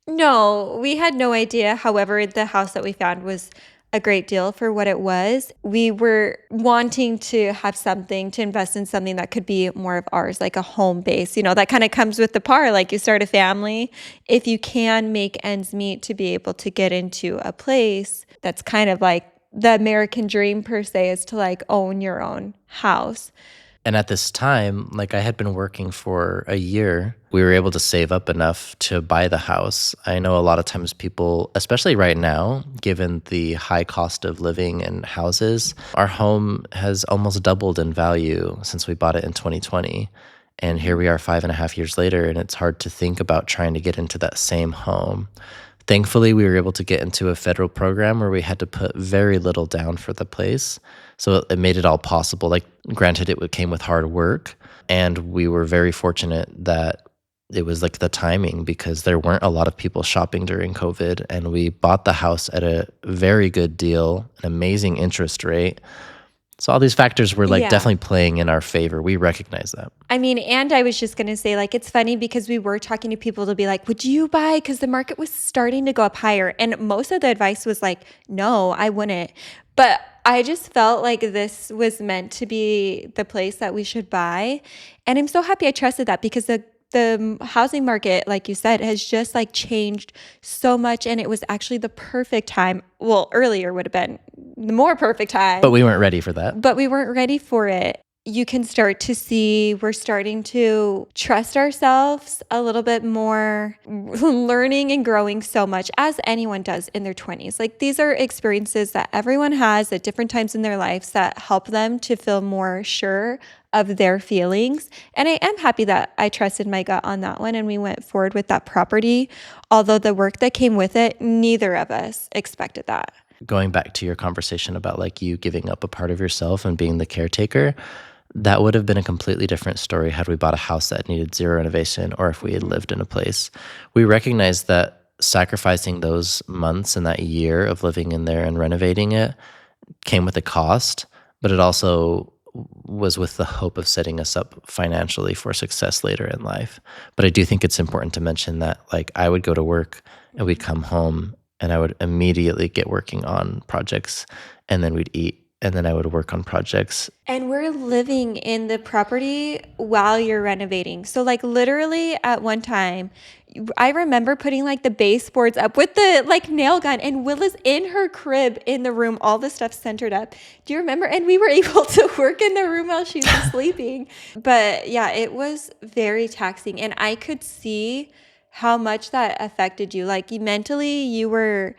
No, we had no idea. However, the house that we found was a great deal for what it was. We were wanting to have something, to invest in something that could be more of ours, like a home base. That kind of comes with the par. Like, you start a family, if you can make ends meet to be able to get into a place that's kind of like the American dream per se, is to like own your own house. And at this time, like I had been working for a year, we were able to save up enough to buy the house. I know a lot of times people, especially right now, given the high cost of living and houses, our home has almost doubled in value since we bought it in 2020. And here we are 5.5 years later, and it's hard to think about trying to get into that same home. Thankfully, we were able to get into a federal program where we had to put very little down for the place. So it made it all possible. Like, granted, it came with hard work. And we were very fortunate that it was like the timing, because there weren't a lot of people shopping during COVID. And we bought the house at a very good deal, an amazing interest rate. So all these factors were like definitely playing in our favor. We recognize that. I mean, and I was just going to say, like, it's funny because we were talking to people to be like, would you buy? Because the market was starting to go up higher. And most of the advice was like, no, I wouldn't. But I just felt like this was meant to be the place that we should buy. And I'm so happy I trusted that, because the housing market, like you said, has just like changed so much. And it was actually the perfect time. Well, earlier would have been the more perfect time. But we weren't ready for that. But we weren't ready for it. You can start to see we're starting to trust ourselves a little bit more, learning and growing so much, as anyone does in their 20s. Like, these are experiences that everyone has at different times in their lives that help them to feel more sure of their feelings. And I am happy that I trusted my gut on that one and we went forward with that property. Although the work that came with it, neither of us expected that. Going back to your conversation about like you giving up a part of yourself and being the caretaker, that would have been a completely different story had we bought a house that needed zero renovation, or if we had lived in a place. We recognized that sacrificing those months and that year of living in there and renovating it came with a cost, but it also was with the hope of setting us up financially for success later in life. But I do think it's important to mention that, like, I would go to work and we'd come home and I would immediately get working on projects, and then we'd eat, and then I would work on projects. And we're living in the property while you're renovating. So like literally at one time, I remember putting like the baseboards up with the like nail gun, and Willa's in her crib in the room, all the stuff centered up. Do you remember? And we were able to work in the room while she was sleeping. But yeah, it was very taxing. And I could see how much that affected you. Like, mentally, you were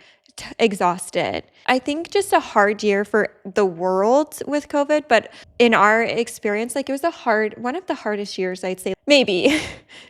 exhausted. I think just a hard year for the world with COVID, but in our experience, like, it was one of the hardest years, I'd say. Maybe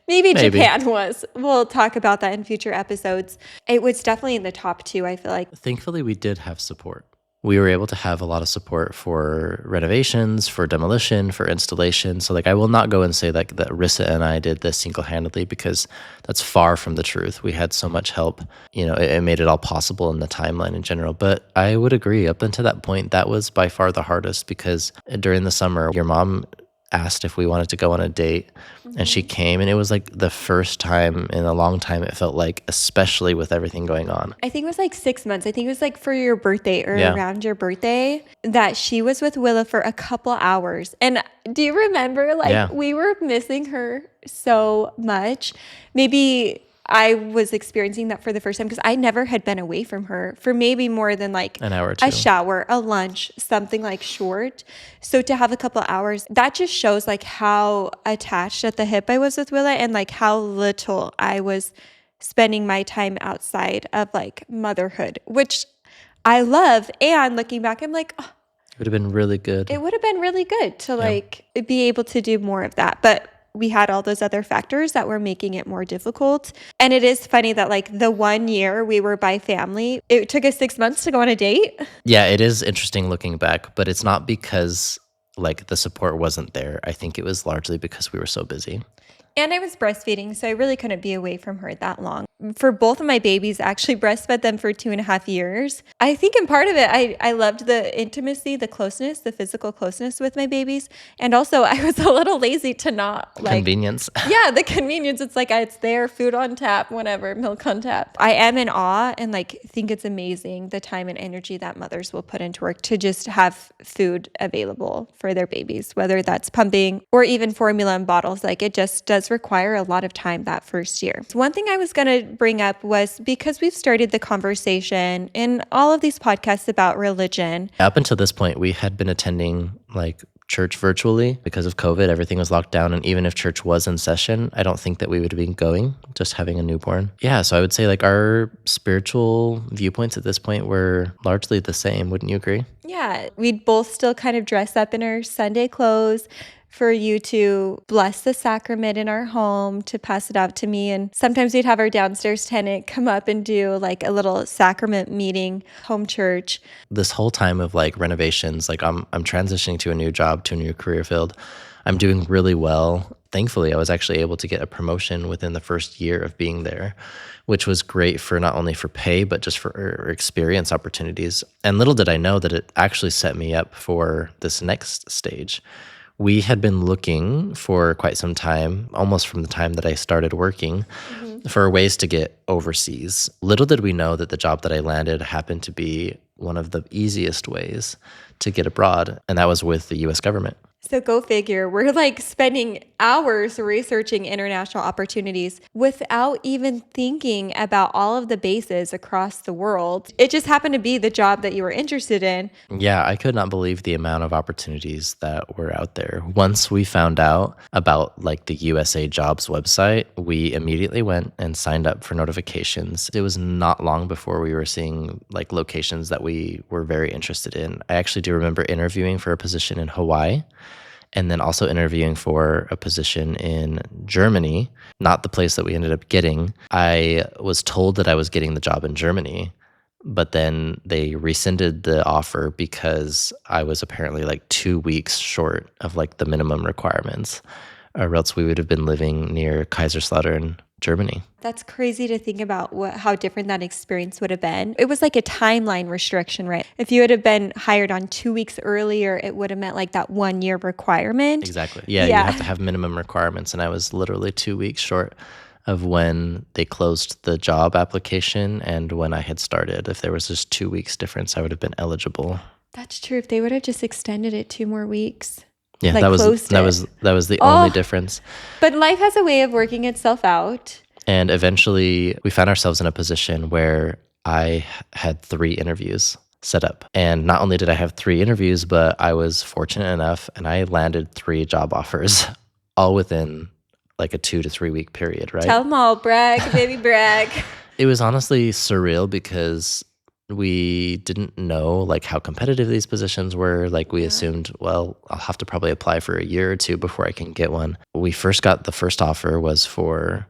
Japan was. We'll talk about that in future episodes. It was definitely in the top 2, I feel like. Thankfully, we did have support. We were able to have a lot of support for renovations, for demolition, for installation. So like, I will not go and say like that Risa and I did this single-handedly, because that's far from the truth. We had so much help. You know, it made it all possible in the timeline in general. But I would agree, up until that point, that was by far the hardest, because during the summer, your mom asked if we wanted to go on a date, and she came, and it was like the first time in a long time, it felt like, especially with everything going on. I think it was like 6 months. I think it was like for your birthday or around your birthday, that she was with Willa for a couple hours. And do you remember, like, we were missing her so much? Maybe I was experiencing that for the first time, because I never had been away from her for maybe more than like an hour or two, a shower, a lunch, something like short. So to have a couple hours, that just shows like how attached at the hip I was with Willa, and like how little I was spending my time outside of like motherhood, which I love. And looking back, I'm like, oh, it would have been really good. It would have been really good to like be able to do more of that. But we had all those other factors that were making it more difficult. And it is funny that like the 1 year we were by family, it took us 6 months to go on a date. Yeah, it is interesting looking back, but it's not because like the support wasn't there. I think it was largely because we were so busy. And I was breastfeeding, so I really couldn't be away from her that long. For both of my babies, I actually breastfed them for 2.5 years. I think in part of it, I loved the intimacy, the closeness, the physical closeness with my babies. And also, I was a little lazy to not like... Convenience. Yeah, the convenience. It's like, it's there, food on tap, whatever, milk on tap. I am in awe and like think it's amazing the time and energy that mothers will put into work to just have food available for their babies, whether that's pumping or even formula in bottles. Like, it just does require a lot of time that first year. So one thing I was going to bring up was, because we've started the conversation in all of these podcasts about religion. Up until this point, we had been attending like church virtually because of COVID. Everything was locked down. And even if church was in session, I don't think that we would have been going, just having a newborn. Yeah, so I would say like our spiritual viewpoints at this point were largely the same. Wouldn't you agree? Yeah, we'd both still kind of dress up in our Sunday clothes for you to bless the sacrament in our home, to pass it out to me. And sometimes we'd have our downstairs tenant come up and do like a little sacrament meeting, home church. This whole time of like renovations, like I'm transitioning to a new job, to a new career field. I'm doing really well. Thankfully, I was actually able to get a promotion within the first year of being there, which was great for not only for pay, but just for experience opportunities. And little did I know that it actually set me up for this next stage. We had been looking for quite some time, almost from the time that I started working, for ways to get overseas. Little did we know that the job that I landed happened to be one of the easiest ways to get abroad, and that was with the US government. So go figure, we're like spending hours researching international opportunities without even thinking about all of the bases across the world. It just happened to be the job that you were interested in. Yeah, I could not believe the amount of opportunities that were out there. Once we found out about like the USA Jobs website, we immediately went and signed up for notifications. It was not long before we were seeing like locations that we were very interested in. I actually do remember interviewing for a position in Hawaii, and then also interviewing for a position in Germany, not the place that we ended up getting. I was told that I was getting the job in Germany, but then they rescinded the offer because I was apparently like 2 weeks short of like the minimum requirements, or else we would have been living near Kaiserslautern, Germany. That's crazy to think about how different that experience would have been. It was like a timeline restriction, right? If you would have been hired on 2 weeks earlier, it would have meant like that 1 year requirement. Exactly. Yeah, you have to have minimum requirements. And I was literally 2 weeks short of when they closed the job application and when I had started. If there was just 2 weeks difference, I would have been eligible. That's true. If they would have just extended it 2 more weeks. Yeah, like that was the only difference. But life has a way of working itself out. And eventually we found ourselves in a position where I had 3 interviews set up. And not only did I have 3 interviews, but I was fortunate enough and I landed 3 job offers all within like a 2 to 3 week period, right? Tell them all, brag, baby, brag. It was honestly surreal because we didn't know like how competitive these positions were. Like we assumed, well, I'll have to probably apply for a year or 2 before I can get one. The first offer was for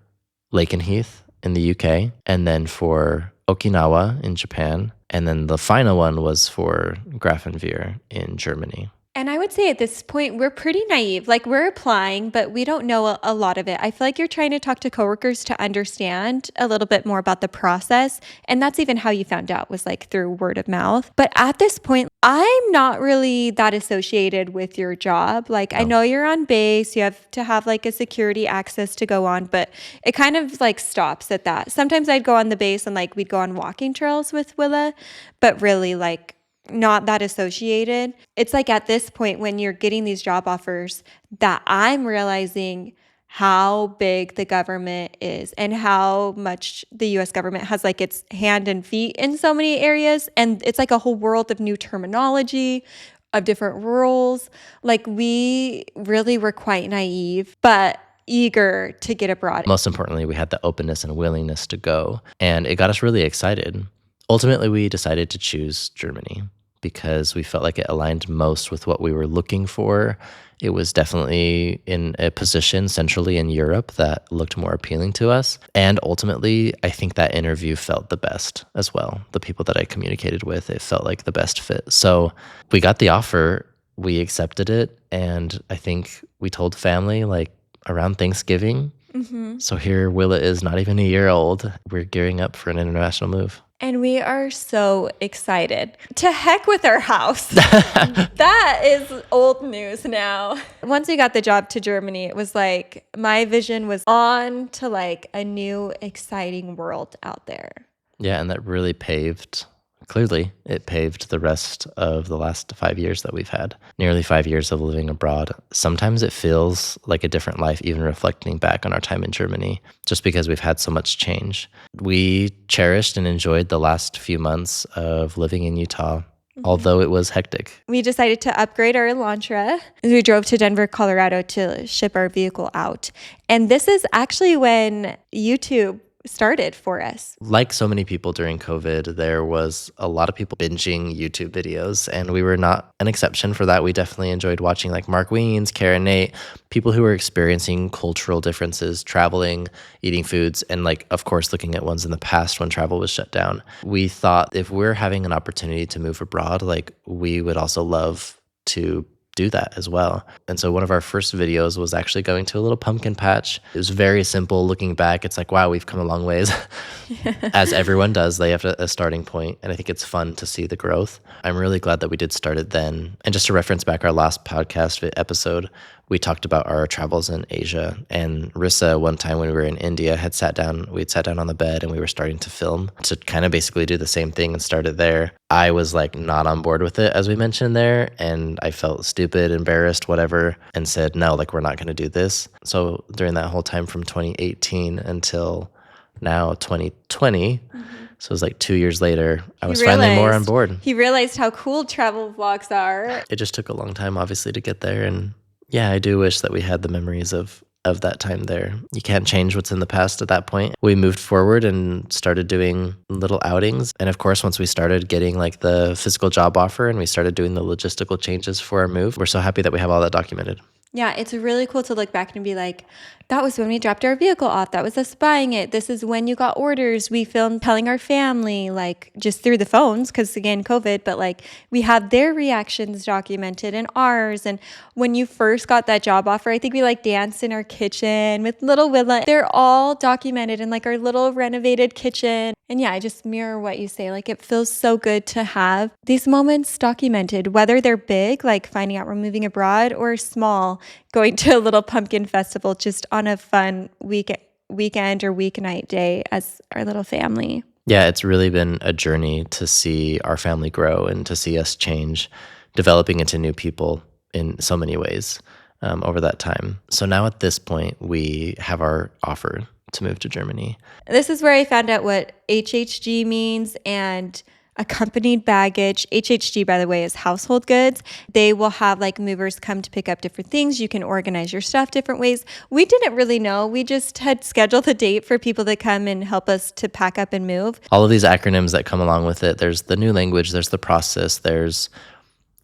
Lakenheath in the UK, and then for Okinawa in Japan, and then the final one was for Grafenwehr in Germany. And I would say at this point, we're pretty naive. Like we're applying, but we don't know a lot of it. I feel like you're trying to talk to coworkers to understand a little bit more about the process. And that's even how you found out, was like through word of mouth. But at this point, I'm not really that associated with your job. Like I know you're on base, you have to have like a security access to go on, but it kind of like stops at that. Sometimes I'd go on the base and like we'd go on walking trails with Willa, but really like not that associated. It's like at this point when you're getting these job offers that I'm realizing how big the government is and how much the US government has like its hand and feet in so many areas. And it's like a whole world of new terminology, of different rules. Like we really were quite naive, but eager to get abroad. Most importantly, we had the openness and willingness to go, and it got us really excited. Ultimately, we decided to choose Germany because we felt like it aligned most with what we were looking for. It was definitely in a position centrally in Europe that looked more appealing to us. And ultimately, I think that interview felt the best as well. The people that I communicated with, it felt like the best fit. So we got the offer, we accepted it, and I think we told family like around Thanksgiving. So here Willa is not even a year old. We're gearing up for an international move. And we are so excited. To heck with our house. That is old news now. Once we got the job to Germany, it was like my vision was on to like a new exciting world out there. Yeah, and that really paved the rest of the last 5 years that we've had. Nearly 5 years of living abroad. Sometimes it feels like a different life, even reflecting back on our time in Germany, just because we've had so much change. We cherished and enjoyed the last few months of living in Utah although it was hectic. We decided to upgrade our Elantra. We drove to Denver, Colorado to ship our vehicle out. And this is actually when YouTube started for us. Like so many people during COVID, there was a lot of people binging YouTube videos, and we were not an exception for that. We definitely enjoyed watching like Mark Wiens, Kara Nate, people who were experiencing cultural differences, traveling, eating foods, and like, of course, looking at ones in the past when travel was shut down. We thought if we're having an opportunity to move abroad, like we would also love to do that as well. And so one of our first videos was actually going to a little pumpkin patch. It was very simple. Looking back, it's like, wow, we've come a long ways. As everyone does, they have a starting point, and I think it's fun to see the growth. I'm really glad that we did start it then. And just to reference back our last podcast episode, we talked about our travels in Asia, and Risa, one time when we were in India, we'd sat down on the bed and we were starting to film to kind of basically do the same thing and start it there. I was like not on board with it, as we mentioned there, and I felt stupid, embarrassed, whatever, and said, no, like we're not going to do this. So during that whole time from 2018 until now 2020, so it was like 2 years later, I was finally more on board. He realized how cool travel vlogs are. It just took a long time, obviously, to get there. And yeah, I do wish that we had the memories of that time there. You can't change what's in the past at that point. We moved forward and started doing little outings. And of course, once we started getting like the physical job offer and we started doing the logistical changes for our move, we're so happy that we have all that documented. Yeah, it's really cool to look back and be like, that was when we dropped our vehicle off. That was us buying it. This is when you got orders. We filmed telling our family, like just through the phones, because again, COVID, but like we have their reactions documented and ours. And when you first got that job offer, I think we like danced in our kitchen with little Willa. They're all documented in like our little renovated kitchen. And yeah, I just mirror what you say. Like it feels so good to have these moments documented, whether they're big, like finding out we're moving abroad, or small, going to a little pumpkin festival just on a fun weekend or weeknight day as our little family. Yeah, it's really been a journey to see our family grow and to see us change, developing into new people in so many ways over that time. So now at this point, we have our offer to move to Germany. This is where I found out what HHG means and accompanied baggage. HHG, by the way, is household goods. They will have like movers come to pick up different things. You can organize your stuff different ways. We didn't really know. We just had scheduled a date for people to come and help us to pack up and move. All of these acronyms that come along with it. There's the new language, there's the process, there's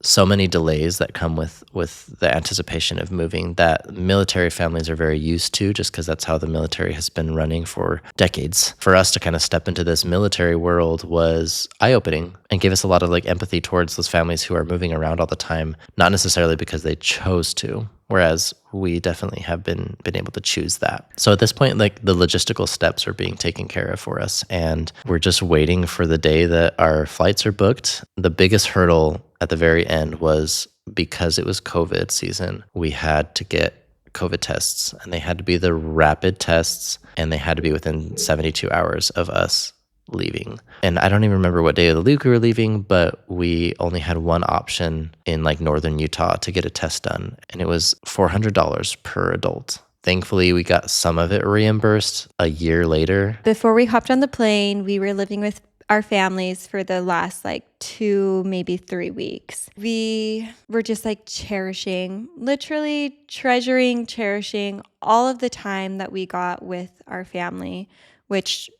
so many delays that come with the anticipation of moving that military families are very used to, just because that's how the military has been running for decades. For us to kind of step into this military world was eye-opening and gave us a lot of like empathy towards those families who are moving around all the time, not necessarily because they chose to, whereas we definitely have been able to choose that. So at this point, like the logistical steps are being taken care of for us, and we're just waiting for the day that our flights are booked. The biggest hurdle at the very end was because it was COVID season, we had to get COVID tests, and they had to be the rapid tests, and they had to be within 72 hours of us leaving. And I don't even remember what day of the week we were leaving, but we only had one option in like northern Utah to get a test done, and it was $400 per adult. Thankfully, we got some of it reimbursed a year later. Before we hopped on the plane, we were living with our families for the last like 2, maybe 3 weeks. We were just like literally cherishing all of the time that we got with our family, which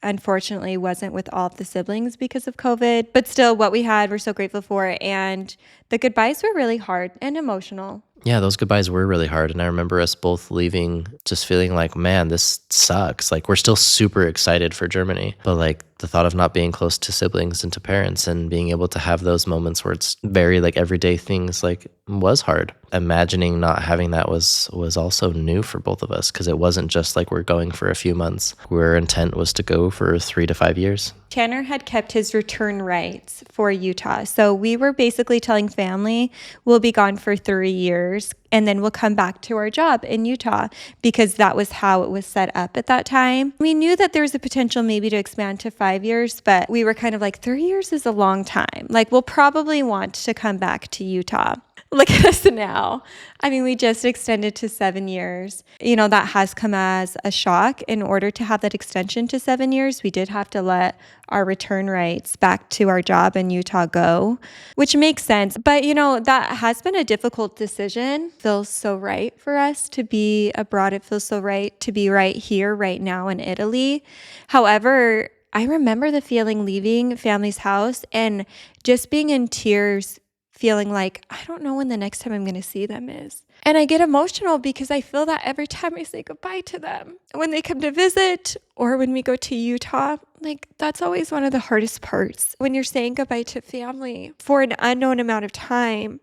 unfortunately wasn't with all of the siblings because of COVID, but still what we had, we're so grateful for. And the goodbyes were really hard and emotional. Yeah, those goodbyes were really hard. And I remember us both leaving just feeling like, man, this sucks. Like, we're still super excited for Germany. But like the thought of not being close to siblings and to parents and being able to have those moments where it's very like everyday things, like, was hard. Imagining not having that was also new for both of us, because it wasn't just like we're going for a few months. Our intent was to go for 3 to 5 years. Tanner had kept his return rights for Utah. So we were basically telling family we'll be gone for 3 years and then we'll come back to our job in Utah, because that was how it was set up at that time. We knew that there was a potential maybe to expand to 5 years, but we were kind of like 3 years is a long time. Like, we'll probably want to come back to Utah. Look at us now. I mean, we just extended to 7 years. That has come as a shock. In order to have that extension to 7 years, we did have to let our return rights back to our job in Utah go, which makes sense. But, that has been a difficult decision. It feels so right for us to be abroad. It feels so right to be right here, right now in Italy. However, I remember the feeling leaving family's house and just being in tears, feeling like, I don't know when the next time I'm going to see them is. And I get emotional because I feel that every time I say goodbye to them, when they come to visit or when we go to Utah, like that's always one of the hardest parts. When you're saying goodbye to family for an unknown amount of time,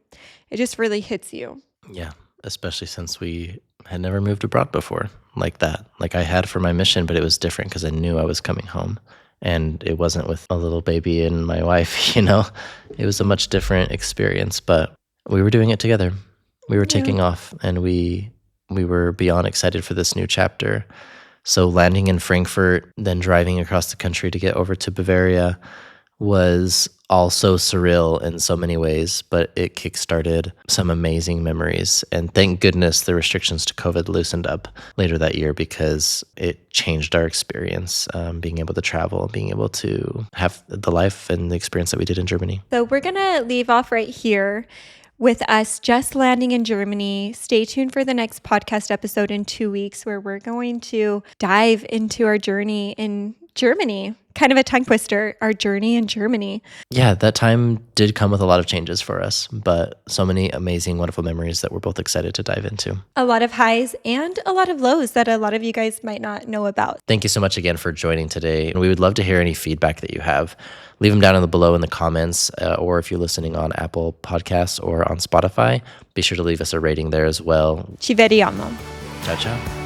it just really hits you. Yeah, especially since we had never moved abroad before like that. Like I had for my mission, but it was different because I knew I was coming home. And it wasn't with a little baby and my wife, It was a much different experience, but we were doing it together. We were taking off, and we were beyond excited for this new chapter. So landing in Frankfurt, then driving across the country to get over to Bavaria was also surreal in so many ways, but it kickstarted some amazing memories. And thank goodness the restrictions to COVID loosened up later that year, because it changed our experience, being able to travel, being able to have the life and the experience that we did in Germany. So we're going to leave off right here with us just landing in Germany. Stay tuned for the next podcast episode in 2 weeks, where we're going to dive into our journey in Germany. Kind of a tongue twister, our journey in Germany. Yeah, that time did come with a lot of changes for us, but so many amazing, wonderful memories that we're both excited to dive into. A lot of highs and a lot of lows that a lot of you guys might not know about. Thank you so much again for joining today. And we would love to hear any feedback that you have. Leave them down below in the comments, or if you're listening on Apple Podcasts or on Spotify, be sure to leave us a rating there as well. Ci vediamo. Ciao, ciao.